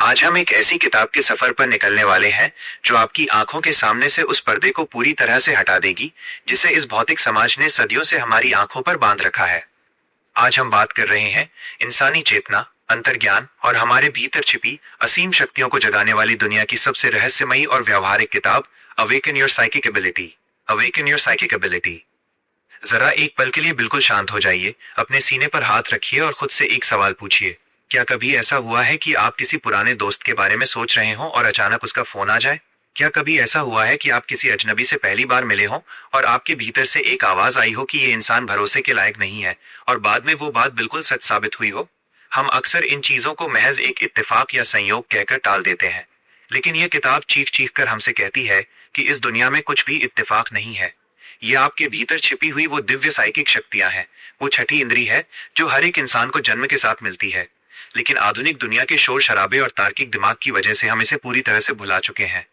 आज हम एक ऐसी किताब के सफर पर निकलने वाले हैं जो आपकी आंखों के सामने से उस पर्दे को पूरी तरह से हटा देगी जिसे इस भौतिक समाज ने सदियों से हमारी आंखों पर बांध रखा है। आज हम बात कर रहे हैं इंसानी चेतना, अंतर्ज्ञान और हमारे भीतर छिपी असीम शक्तियों को जगाने वाली दुनिया की सबसे रहस्यमयी और व्यावहारिक किताब awaken your psychic ability. Awaken your psychic ability. जरा एक पल के लिए बिल्कुल शांत हो जाइए, अपने सीने पर हाथ रखिए और खुद से एक सवाल पूछिए। क्या कभी ऐसा हुआ है कि आप किसी पुराने दोस्त के बारे में सोच रहे हो और अचानक उसका फोन आ जाए? क्या कभी ऐसा हुआ है कि आप किसी अजनबी से पहली बार मिले हो और आपके भीतर से एक आवाज आई हो कि ये इंसान भरोसे के लायक नहीं है, और बाद में वो बात बिल्कुल सच साबित हुई हो? हम अक्सर इन चीजों को महज एक इत्तेफाक या संयोग कहकर टाल देते हैं, लेकिन यह किताब चीख चीख कर हमसे कहती है कि इस दुनिया में कुछ भी इत्तेफाक नहीं है। ये आपके भीतर छिपी हुई वो दिव्य साइकिक शक्तियां हैं, वो छठी इंद्री है जो हर एक इंसान को जन्म के साथ मिलती है। लेकिन आधुनिक दुनिया के शोर शराबे और तार्किक दिमाग की वजह से हम इसे पूरी तरह से भुला चुके हैं।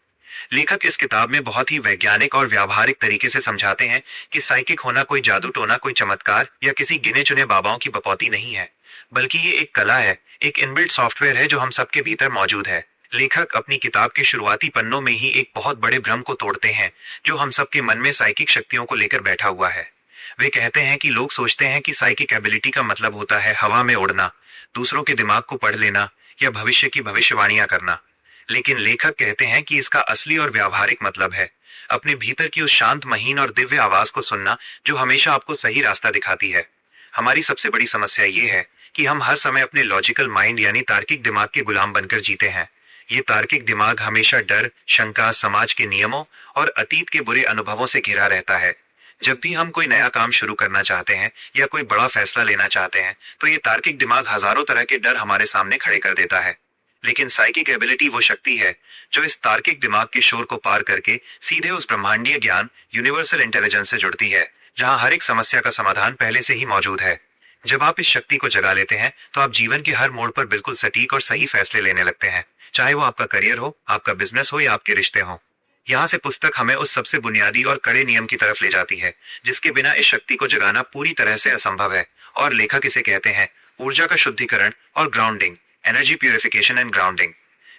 लेखक इस किताब में बहुत ही वैज्ञानिक और व्यावहारिक तरीके से समझाते हैं कि साइकिक होना कोई जादू टोना, कोई चमत्कार या किसी गिने चुने बाबाओं की बपौती नहीं है, बल्कि ये एक कला है, एक इनबिल्ट सॉफ्टवेयर है जो हम सबके भीतर मौजूद है। लेखक अपनी किताब के शुरुआती पन्नों में ही एक बहुत बड़े भ्रम को तोड़ते हैं जो हम सबके मन में साइकिक शक्तियों को लेकर बैठा हुआ है। वे कहते हैं कि लोग सोचते हैं कि साइकिक एबिलिटी का मतलब होता है हवा में उड़ना, दूसरों के दिमाग को पढ़ लेना या भविष्य की भविष्यवाणियां करना। लेकिन लेखक कहते हैं कि इसका असली और व्यावहारिक मतलब है अपने भीतर की उस शांत, महीन और दिव्य आवाज को सुनना जो हमेशा आपको सही रास्ता दिखाती है। हमारी सबसे बड़ी समस्या ये है कि हम हर समय अपने लॉजिकल माइंड यानी तार्किक दिमाग के गुलाम बनकर जीते हैं। ये तार्किक दिमाग हमेशा डर, शंका, समाज के नियमों और अतीत के बुरे अनुभवों से घिरा रहता है। जब भी हम कोई नया काम शुरू करना चाहते हैं या कोई बड़ा फैसला लेना चाहते हैं तो ये तार्किक दिमाग हजारों तरह के डर हमारे सामने खड़े कर देता है। लेकिन साइकिक एबिलिटी वो शक्ति है जो इस तार्किक दिमाग के शोर को पार करके सीधे उस ब्रह्मांडीय ज्ञान, यूनिवर्सल इंटेलिजेंस से जुड़ती है, जहां हर एक समस्या का समाधान पहले से ही मौजूद है। जब आप इस शक्ति को जगा लेते हैं तो आप जीवन के हर मोड़ पर बिल्कुल सटीक और सही फैसले लेने लगते हैं, चाहे वो आपका करियर हो, आपका बिजनेस हो या आपके रिश्ते हो। यहाँ से पुस्तक हमें उस सबसे बुनियादी और कड़े नियम की तरफ ले जाती है जिसके बिना इस शक्ति को जगाना पूरी तरह से असंभव है, और लेखक इसे कहते हैं ऊर्जा का शुद्धिकरण और grounding, energy purification and grounding.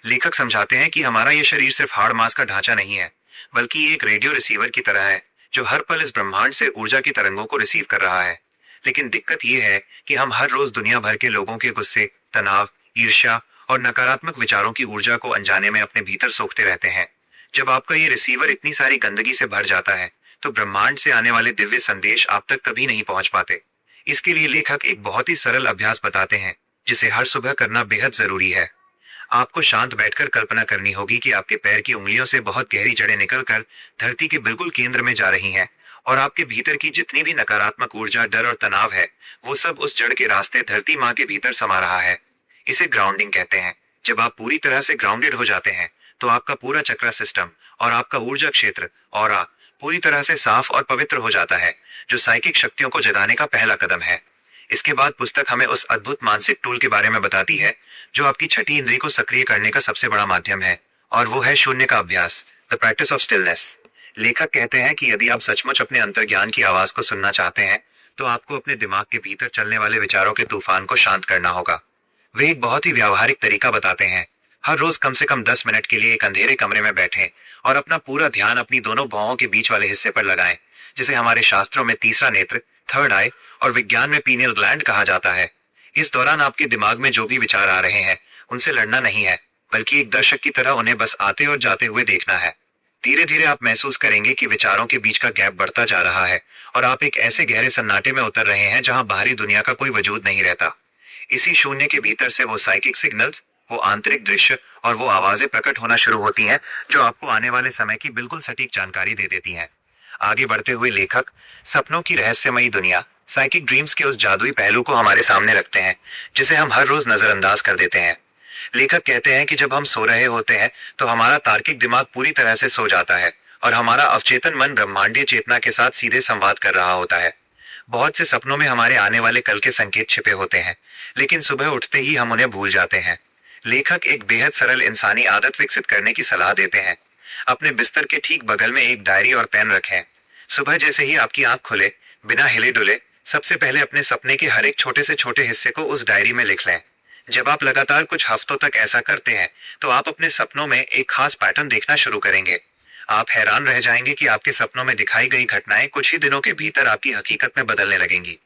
लेखक समझाते हैं कि हमारा यह शरीर सिर्फ हाड़ मांस का ढांचा नहीं है, बल्कि ये एक रेडियो रिसीवर की तरह है जो हर पल इस ब्रह्मांड से ऊर्जा की तरंगों को रिसीव कर रहा है। लेकिन दिक्कत यह है कि हम हर रोज दुनिया भर के लोगों के गुस्से, तनाव, ईर्ष्या और नकारात्मक विचारों की ऊर्जा को अनजाने में अपने भीतर सोखते रहते हैं। जब आपका ये रिसीवर इतनी सारी गंदगी से भर जाता है तो ब्रह्मांड से आने वाले दिव्य संदेश आप तक कभी नहीं पहुंच पाते। इसके लिए लेखक एक बहुत ही सरल अभ्यास बताते हैं जिसे हर सुबह करना बेहद जरूरी है। आपको शांत बैठकर कल्पना करनी होगी कि आपके पैर की उंगलियों से बहुत गहरी जड़ें निकलकर धरती के बिल्कुल केंद्र में जा रही हैं, और आपके भीतर की जितनी भी नकारात्मक ऊर्जा, डर और तनाव है वो सब उस जड़ के रास्ते धरती माँ के भीतर समा रहा है। इसे ग्राउंडिंग कहते हैं। जब आप पूरी तरह से ग्राउंडेड हो जाते हैं तो आपका पूरा चक्रा सिस्टम और आपका ऊर्जा क्षेत्र ऑरा पूरी तरह से साफ और पवित्र हो जाता है, जो साइकिक शक्तियों को जगाने का पहला कदम है। इसके बाद पुस्तक हमें उस अद्भुत मानसिक टूल के बारे में बताती है जो आपकी छठी इंद्री को सक्रिय करने का सबसे बड़ा माध्यम है, और वो है शून्य का अभ्यास, द प्रैक्टिस ऑफ स्टिलनेस। लेखक कहते हैं कि यदि आप सचमुच अपने अंतर्ज्ञान की आवाज को सुनना चाहते हैं तो आपको अपने दिमाग के भीतर चलने वाले विचारों के तूफान को शांत करना होगा। वे एक बहुत ही व्यावहारिक तरीका बताते हैं। हर रोज कम से कम 10 मिनट के लिए एक अंधेरे कमरे में बैठें और अपना पूरा ध्यान अपनी दोनों भौहों के बीच वाले हिस्से पर लगाएं, जिसे हमारे शास्त्रों में तीसरा नेत्र, थर्ड आई और विज्ञान में पीनियल ग्लैंड कहा जाता है। इस दौरान आपके दिमाग में जो भी विचार आ रहे हैं उनसे लड़ना नहीं है, बल्कि एक दर्शक की तरह उन्हें बस आते और जाते हुए देखना है। धीरे धीरे आप महसूस करेंगे कि विचारों के बीच का गैप बढ़ता जा रहा है और आप एक ऐसे गहरे सन्नाटे में उतर रहे हैं जहां बाहरी दुनिया का कोई वजूद नहीं रहता। इसी शून्य के भीतर से वो साइकिक सिग्नल्स, वो आंतरिक दृश्य और वो आवाजें प्रकट होना शुरू होती हैं जो आपको आने वाले समय की बिल्कुल सटीक जानकारी दे देती हैं। आगे बढ़ते हुए लेखक सपनों की रहस्यमयी दुनिया, साइकिक ड्रीम्स के उस जादुई पहलू को हमारे सामने रखते हैं जिसे हम हर रोज नजरअंदाज कर देते हैं। लेखक कहते हैं कि जब हम सो रहे होते हैं तो हमारा तार्किक दिमाग पूरी तरह से सो जाता है और हमारा अवचेतन मन ब्रह्मांडीय चेतना के साथ सीधे संवाद कर रहा होता है। बहुत से सपनों में हमारे आने वाले कल के संकेत छिपे होते हैं, लेकिन सुबह उठते ही हम उन्हें भूल जाते हैं। लेखक एक बेहद सरल इंसानी आदत विकसित करने की सलाह देते हैं। अपने बिस्तर के ठीक बगल में एक डायरी और पेन रखें। सुबह जैसे ही आपकी आंख खुले, बिना हिले डुले सबसे पहले अपने सपने के हर एक छोटे से छोटे हिस्से को उस डायरी में लिख लें। जब आप लगातार कुछ हफ्तों तक ऐसा करते हैं तो आप अपने सपनों में एक खास पैटर्न देखना शुरू करेंगे। आप हैरान रह जाएंगे कि आपके सपनों में दिखाई गई घटनाएं कुछ ही दिनों के भीतर आपकी हकीकत में बदलने लगेंगी।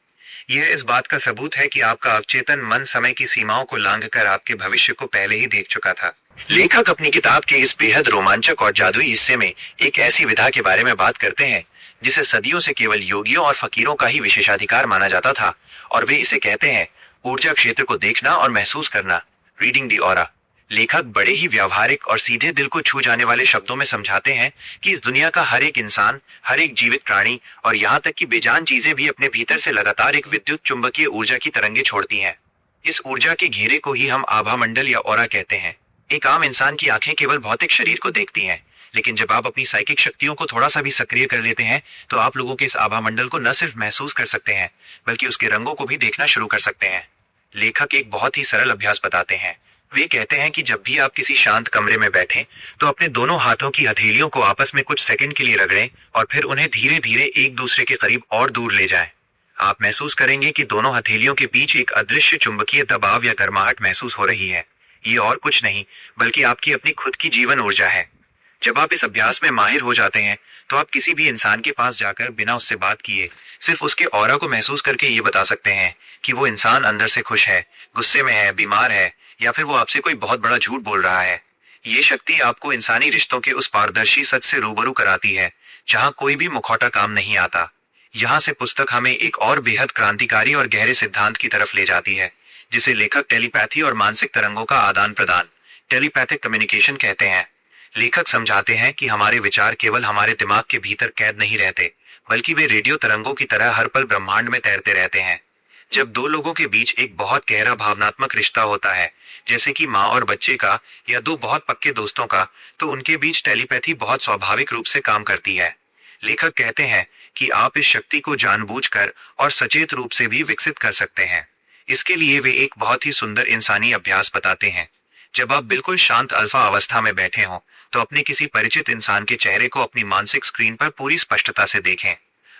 यह इस बात का सबूत है कि आपका अवचेतन मन समय की सीमाओं को लांघकर आपके भविष्य को पहले ही देख चुका था। लेखक अपनी किताब के इस बेहद रोमांचक और जादुई हिस्से में एक ऐसी विधा के बारे में बात करते हैं जिसे सदियों से केवल योगियों और फकीरों का ही विशेषाधिकार माना जाता था, और वे इसे कहते हैं ऊर्जा क्षेत्र को देखना और महसूस करना, रीडिंग दी ऑरा। लेखक बड़े ही व्यावहारिक और सीधे दिल को छू जाने वाले शब्दों में समझाते हैं कि इस दुनिया का हर एक इंसान, हर एक जीवित प्राणी और यहाँ तक कि बेजान चीजें भी अपने भीतर से लगातार एक विद्युत चुंबकीय ऊर्जा की तरंगे छोड़ती हैं। इस ऊर्जा के घेरे को ही हम आभा मंडल या ऑरा कहते हैं। एक आम इंसान की आंखें केवल भौतिक शरीर को देखती हैं, लेकिन जब आप अपनी साइकिक शक्तियों को थोड़ा सा भी सक्रिय कर लेते हैं तो आप लोगों के इस आभा मंडल को न सिर्फ महसूस कर सकते हैं बल्कि उसके रंगों को भी देखना शुरू कर सकते हैं। लेखक एक बहुत ही सरल अभ्यास बताते हैं। वे कहते हैं कि जब भी आप किसी शांत कमरे में बैठें तो अपने दोनों हाथों की हथेलियों को आपस में कुछ सेकंड के लिए रगड़ें और फिर उन्हें धीरे धीरे एक दूसरे के करीब और दूर ले जाएं। आप महसूस करेंगे कि दोनों हथेलियों के बीच एक अदृश्य चुंबकीय दबाव या गर्माहट महसूस हो रही है। ये और कुछ नहीं बल्कि आपकी अपनी खुद की जीवन ऊर्जा है। जब आप इस अभ्यास में माहिर हो जाते हैं तो आप किसी भी इंसान के पास जाकर बिना उससे बात किए सिर्फ उसके ऑरा को महसूस करके ये बता सकते हैं कि वो इंसान अंदर से खुश है, गुस्से में है, बीमार है या फिर वो आपसे कोई बहुत बड़ा झूठ बोल रहा है। ये शक्ति आपको इंसानी रिश्तों के उस पारदर्शी सच से रूबरू कराती है जहां कोई भी मुखौटा काम नहीं आता। यहाँ से पुस्तक हमें एक और बेहद क्रांतिकारी और गहरे सिद्धांत की तरफ ले जाती है जिसे लेखक टेलीपैथी और मानसिक तरंगों का आदान प्रदान, टेलीपैथिक कम्युनिकेशन कहते हैं। लेखक समझाते हैं कि हमारे विचार केवल हमारे दिमाग के भीतर कैद नहीं रहते बल्कि वे रेडियो तरंगों की तरह हर पल ब्रह्मांड में तैरते रहते हैं। जब दो लोगों के बीच एक बहुत गहरा भावनात्मक रिश्ता होता है, जैसे कि माँ और बच्चे का या दो बहुत पक्के दोस्तों का, तो उनके बीच टेलीपैथी बहुत स्वाभाविक रूप से काम करती है। लेखक कहते हैं कि आप इस शक्ति को जानबूझकर और सचेत रूप से भी विकसित कर सकते हैं। इसके लिए वे एक बहुत ही सुंदर इंसानी अभ्यास बताते हैं। जब आप बिल्कुल शांत अल्फा अवस्था में बैठे हों तो अपने किसी परिचित इंसान के चेहरे को अपनी मानसिक स्क्रीन पर पूरी स्पष्टता से देखें।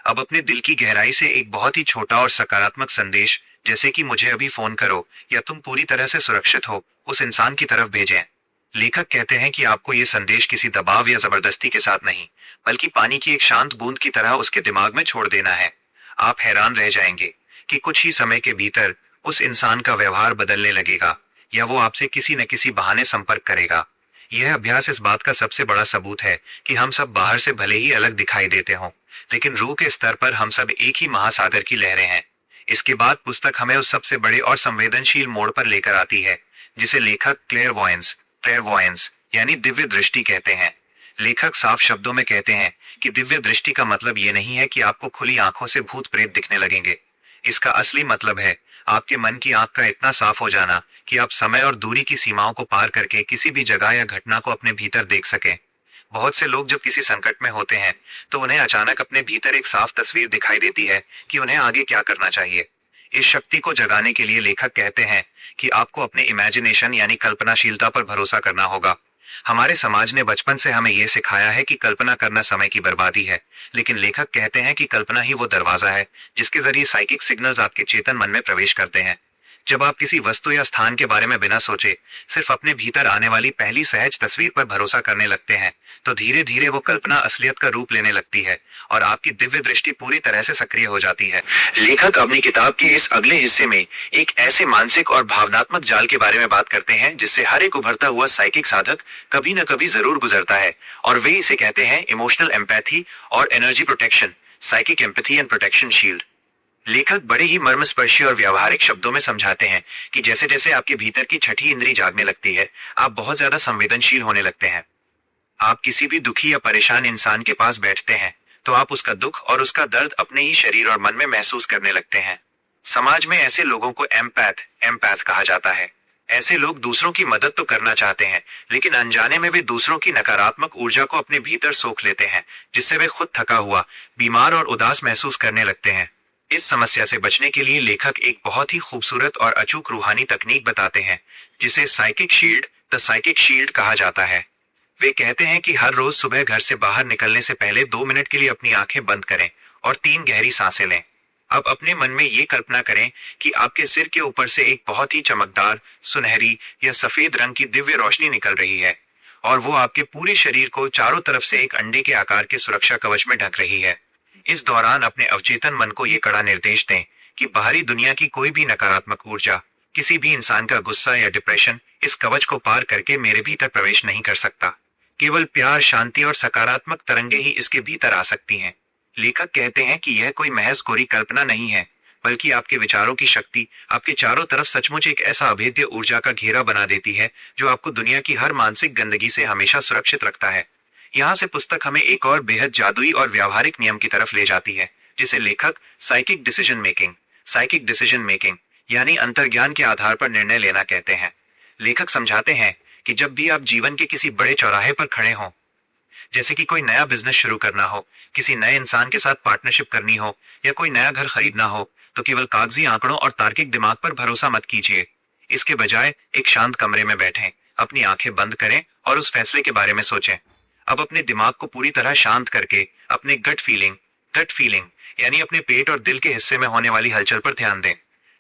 अब अपने दिल की गहराई से एक बहुत ही छोटा और सकारात्मक संदेश, जैसे कि मुझे अभी फोन करो या तुम पूरी तरह से सुरक्षित हो, उस इंसान की तरफ भेजें। लेखक कहते हैं कि आपको ये संदेश किसी दबाव या जबरदस्ती के साथ नहीं बल्कि पानी की एक शांत बूंद की तरह उसके दिमाग में छोड़ देना है। आप हैरान रह जाएंगे कि कुछ ही समय के भीतर उस इंसान का व्यवहार बदलने लगेगा या वो आपसे किसी न किसी बहाने संपर्क करेगा। यह अभ्यास इस बात का सबसे बड़ा सबूत है कि हम सब बाहर से भले ही अलग दिखाई देते हों, लेकिन रूह के स्तर पर हम सब एक ही महासागर की लहरें हैं। इसके बाद पुस्तक हमें उस सबसे बड़े और संवेदनशील मोड़ पर लेकर आती है जिसे लेखक क्लेयरवॉयंस यानी दिव्य दृष्टि कहते हैं। लेखक साफ शब्दों में कहते हैं कि दिव्य दृष्टि का मतलब ये नहीं है कि आपको खुली आंखों से भूत प्रेत दिखने लगेंगे। इसका असली मतलब है आपके मन की आंख का इतना साफ हो जाना कि आप समय और दूरी की सीमाओं को पार करके किसी भी जगह या घटना को अपने भीतर देख सकें। बहुत से लोग जब किसी संकट में होते हैं तो उन्हें अचानक अपने भीतर एक साफ तस्वीर दिखाई देती है कि उन्हें आगे क्या करना चाहिए। इस शक्ति को जगाने के लिए लेखक कहते हैं कि आपको अपने इमेजिनेशन यानी कल्पनाशीलता पर भरोसा करना होगा। हमारे समाज ने बचपन से हमें यह सिखाया है कि कल्पना करना समय की बर्बादी है, लेकिन लेखक कहते हैं कि कल्पना ही वो दरवाजा है जिसके जरिए साइकिक सिग्नल्स आपके चेतन मन में प्रवेश करते हैं। जब आप किसी वस्तु या स्थान के बारे में बिना सोचे सिर्फ अपने भीतर आने वाली पहली सहज तस्वीर पर भरोसा करने लगते हैं तो धीरे धीरे वो कल्पना असलियत का रूप लेने लगती है और आपकी दिव्य दृष्टि पूरी तरह से सक्रिय हो जाती है। लेखक अपनी किताब के इस अगले हिस्से में एक ऐसे मानसिक और भावनात्मक जाल के बारे में बात करते हैं जिससे हर एक उभरता हुआ साइकिक साधक कभी न कभी जरूर गुजरता है, और वे इसे कहते हैं इमोशनल एम्पैथी और energy protection, psychic empathy and protection shield. लेखक बड़े ही मर्मस्पर्शी और व्यावहारिक शब्दों में समझाते हैं कि जैसे जैसे आपके भीतर की छठी इंद्री जागने लगती है, आप बहुत ज्यादा संवेदनशील होने लगते हैं। आप किसी भी दुखी या परेशान इंसान के पास बैठते हैं तो आप उसका दुख और उसका दर्द अपने ही शरीर और मन में महसूस करने लगते हैं। समाज में ऐसे लोगों को एम्पैथ कहा जाता है। ऐसे लोग दूसरों की मदद तो करना चाहते हैं, लेकिन अनजाने में वे दूसरों की नकारात्मक ऊर्जा को अपने भीतर सोख लेते हैं, जिससे वे खुद थका हुआ, बीमार और उदास महसूस करने लगते हैं। इस समस्या से बचने के लिए लेखक एक बहुत ही खूबसूरत और अचूक रूहानी तकनीक बताते हैं जिसे द साइकिक शील्ड कहा जाता है। वे कहते हैं कि हर रोज सुबह घर से बाहर निकलने से पहले 2 मिनट के लिए अपनी आंखें बंद करें और 3 गहरी सांसें लें। अब अपने मन में ये कल्पना करें कि आपके सिर के ऊपर से एक बहुत ही चमकदार, सुनहरी या सफेद रंग की दिव्य रोशनी निकल रही है और वो आपके पूरे शरीर को चारों तरफ से एक अंडे के आकार के सुरक्षा कवच में ढक रही है। इस दौरान अपने अवचेतन मन को ये कड़ा निर्देश दें कि बाहरी दुनिया की कोई भी नकारात्मक ऊर्जा, किसी भी इंसान का गुस्सा या डिप्रेशन इस कवच को पार करके मेरे भीतर प्रवेश नहीं कर सकता। केवल प्यार, शांति और सकारात्मक तरंगे ही इसके भीतर आ सकती हैं। लेखक कहते हैं कि यह कोई महज कोरी कल्पना नहीं है, बल्कि आपके विचारों की शक्ति आपके चारों तरफ सचमुच एक ऐसा अभेद्य ऊर्जा का घेरा बना देती है जो आपको दुनिया की हर मानसिक गंदगी से हमेशा सुरक्षित रखता है। यहाँ से पुस्तक हमें एक और बेहद जादुई और व्यावहारिक नियम की तरफ ले जाती है, जिसे लेखक साइकिक डिसीजन मेकिंग यानी अंतर्ज्ञान के आधार पर निर्णय लेना कहते हैं। लेखक समझाते हैं कि जब भी आप जीवन के किसी बड़े चौराहे पर खड़े हों, जैसे कि कोई नया बिजनेस शुरू करना हो, किसी नए इंसान के साथ पार्टनरशिप करनी हो या कोई नया घर खरीदना हो, तो केवल कागजी आंकड़ों और तार्किक दिमाग पर भरोसा मत कीजिए। इसके बजाय एक शांत कमरे में बैठें, अपनी आंखें बंद करें और उस फैसले के बारे में सोचें। अब अपने दिमाग को पूरी तरह शांत करके अपने गट फीलिंग यानी अपने पेट और दिल के हिस्से में होने वाली हलचल पर ध्यान दें।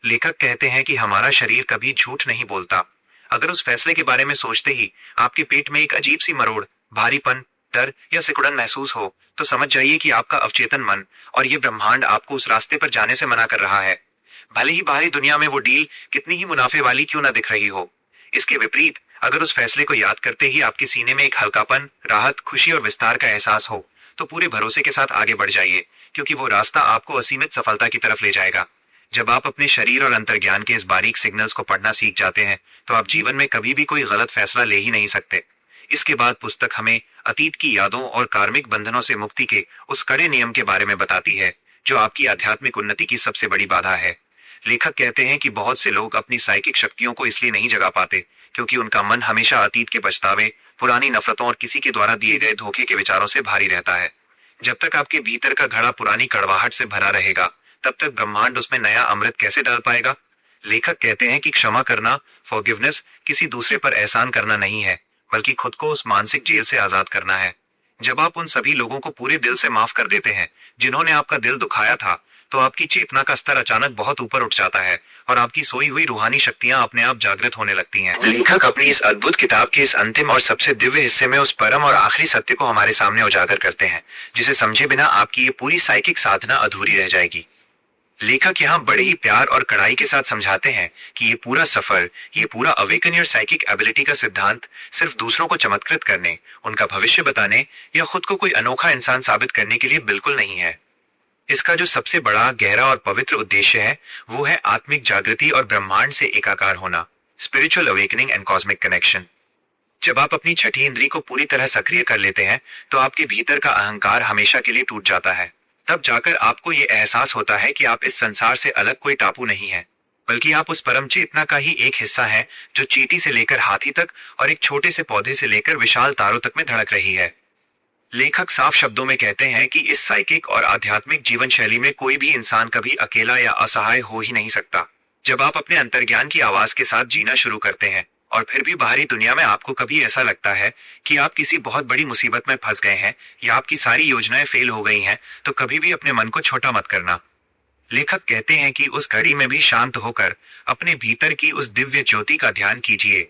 लेखक कहते हैं कि हमारा शरीर कभी झूठ नहीं बोलता। अगर उस फैसले के बारे में सोचते ही आपके पेट में एक अजीब सी मरोड़, भारीपन, डर या सिकुड़न महसूस हो, तो समझ जाइए कि आपका अवचेतन मन और ये ब्रह्मांड आपको उस रास्ते पर जाने से मना कर रहा है, भले ही बाहरी दुनिया में वो डील कितनी ही मुनाफे वाली क्यों ना दिख रही हो। इसके विपरीत, अगर उस फैसले को याद करते ही आपके सीने में एक हल्कापन, राहत, खुशी और विस्तार का एहसास हो, तो पूरे भरोसे के साथ आगे बढ़ जाइए, क्योंकि वो रास्ता आपको असीमित सफलता की तरफ ले जाएगा। जब आप अपने शरीर और अंतर्ज्ञान के इस बारीक सिग्नल्स को पढ़ना सीख जाते हैं, तो आप जीवन में कभी भी कोई गलत फैसला ले ही नहीं सकते। इसके बाद पुस्तक हमें अतीत की यादों और कार्मिक बंधनों से मुक्ति के उस कड़े नियम के बारे में बताती है, जो आपकी आध्यात्मिक उन्नति की सबसे बड़ी बाधा है। लेखक कहते हैं कि बहुत से लोग अपनी साइकिक शक्तियों को इसलिए नहीं जगा पाते क्योंकि उनका मन हमेशा अतीत के पछतावे, पुरानी नफरतों और किसी के द्वारा दिए गए धोखे के विचारों से भारी रहता है। जब तक आपके भीतर का घड़ा पुरानी कड़वाहट से भरा रहेगा, तब तक ब्रह्मांड उसमें नया अमृत कैसे डाल पाएगा। लेखक कहते हैं कि क्षमा करना, फॉरगिवनेस, किसी दूसरे पर एहसान करना नहीं है, बल्कि खुद को उस मानसिक जेल से आजाद करना है। जब आप उन सभी लोगों को पूरे दिल से माफ कर देते हैं जिन्होंने आपका दिल दुखाया था, तो आपकी चेतना का स्तर अचानक बहुत ऊपर उठ जाता है और आपकी सोई हुई रूहानी शक्तियां अपने आप जागृत होने लगती हैं। लेखक अपनी इस अद्भुत किताब के इस अंतिम और सबसे दिव्य हिस्से में उस परम और आखिरी सत्य को हमारे सामने उजागर करते हैं, जिसे समझे बिना आपकी ये पूरी साइकिक साधना अधूरी रह जाएगी। लेखक यहाँ बड़े ही प्यार और कड़ाई के साथ समझाते हैं कि ये पूरा सफर, ये पूरा अवेकन योर साइकिक एबिलिटी का सिद्धांत सिर्फ दूसरों को चमत्कृत करने, उनका भविष्य बताने या खुद को कोई अनोखा इंसान साबित करने के लिए बिल्कुल नहीं है। इसका जो सबसे बड़ा, गहरा और पवित्र उद्देश्य है, वो है आत्मिक जागृति और ब्रह्मांड से एकाकार होना, spiritual awakening and cosmic connection. जब आप अपनी छठी इंद्री को पूरी तरह सक्रिय कर लेते हैं, तो आपके भीतर का अहंकार हमेशा के लिए टूट जाता है। तब जाकर आपको ये एहसास होता है कि आप इस संसार से अलग कोई टापू नहीं है, बल्कि आप उस परम चेतना का ही एक हिस्सा है जो चींटी से लेकर हाथी तक और एक छोटे से पौधे से लेकर विशाल तारों तक में धड़क रही है। लेखक साफ शब्दों में कहते हैं कि इस साइकिक और आध्यात्मिक जीवन शैली में कोई भी इंसान कभी अकेला या असहाय हो ही नहीं सकता। जब आप अपने अंतर्ज्ञान की आवाज के साथ जीना शुरू करते हैं और फिर भी बाहरी दुनिया में आपको कभी ऐसा लगता है कि आप किसी बहुत बड़ी मुसीबत में फंस गए हैं या आपकी सारी योजनाएं फेल हो गई हैं, तो कभी भी अपने मन को छोटा मत करना। लेखक कहते हैं कि उस घड़ी में भी शांत होकर अपने भीतर की उस दिव्य ज्योति का ध्यान कीजिए।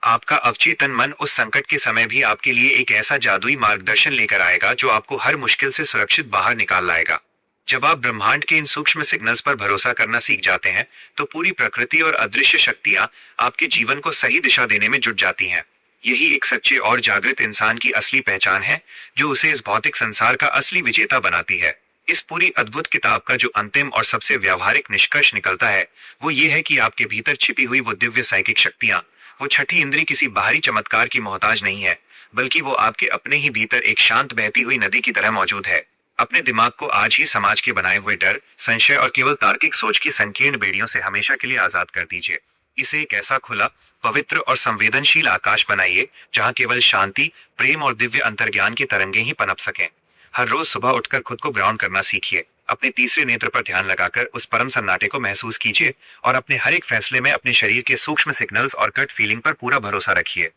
आपका अवचेतन मन उस संकट के समय भी आपके लिए एक ऐसा जादुई मार्गदर्शन लेकर आएगा जो आपको हर मुश्किल से सुरक्षित बाहर निकाल लाएगा। जब आप ब्रह्मांड के इन सूक्ष्म सिग्नल्स पर भरोसा करना सीख जाते हैं, तो पूरी प्रकृति और अदृश्य शक्तियां आपके जीवन को सही दिशा देने में जुट जाती हैं। यही एक सच्चे और जागृत इंसान की असली पहचान है, जो उसे इस भौतिक संसार का असली विजेता बनाती है। इस पूरी अद्भुत किताब का जो अंतिम और सबसे व्यावहारिक निष्कर्ष निकलता है, वो ये है कि आपके भीतर छिपी हुई वो दिव्य साइकिक शक्तियां, वो छठी इंद्री किसी बाहरी चमत्कार की मोहताज नहीं है, बल्कि वो आपके अपने ही भीतर एक शांत बहती हुई नदी की तरह मौजूद है। अपने दिमाग को आज ही समाज के बनाए हुए डर, संशय और केवल तार्किक सोच की संकीर्ण बेड़ियों से हमेशा के लिए आजाद कर दीजिए। इसे एक ऐसा खुला, पवित्र और संवेदनशील आकाश बनाइए जहां केवल शांति, प्रेम और दिव्य अंतर्ज्ञान की तरंगे ही पनप सकें। हर रोज सुबह उठकर खुद को ग्राउंड करना सीखिए। अपने तीसरे नेत्र पर ध्यान लगाकर उस परम सन्नाटे को महसूस कीजिए और अपने हर एक फैसले में अपने शरीर के सूक्ष्म सिग्नल्स और गट फीलिंग पर पूरा भरोसा रखिए।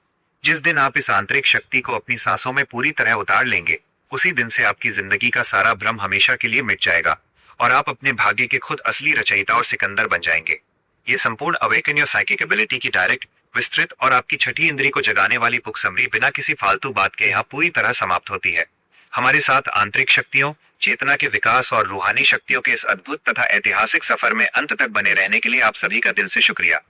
जिस दिन आप इस आंतरिक शक्ति को अपनी सांसों में पूरी तरह उतार लेंगे, उसी दिन से आपकी जिंदगी का सारा भ्रम हमेशा के लिए मिट जाएगा और आप अपने भाग्य के खुद असली रचयिता और सिकंदर बन जाएंगे। ये संपूर्ण अवेकन योर साइकिक एबिलिटी की डायरेक्ट, विस्तृत और आपकी छठी इंद्री को जगाने वाली बुक समरी बिना किसी फालतू बात के यहाँ पूरी तरह समाप्त होती है। हमारे साथ आंतरिक शक्तियों, चेतना के विकास और रूहानी शक्तियों के इस अद्भुत तथा ऐतिहासिक सफर में अंत तक बने रहने के लिए आप सभी का दिल से शुक्रिया।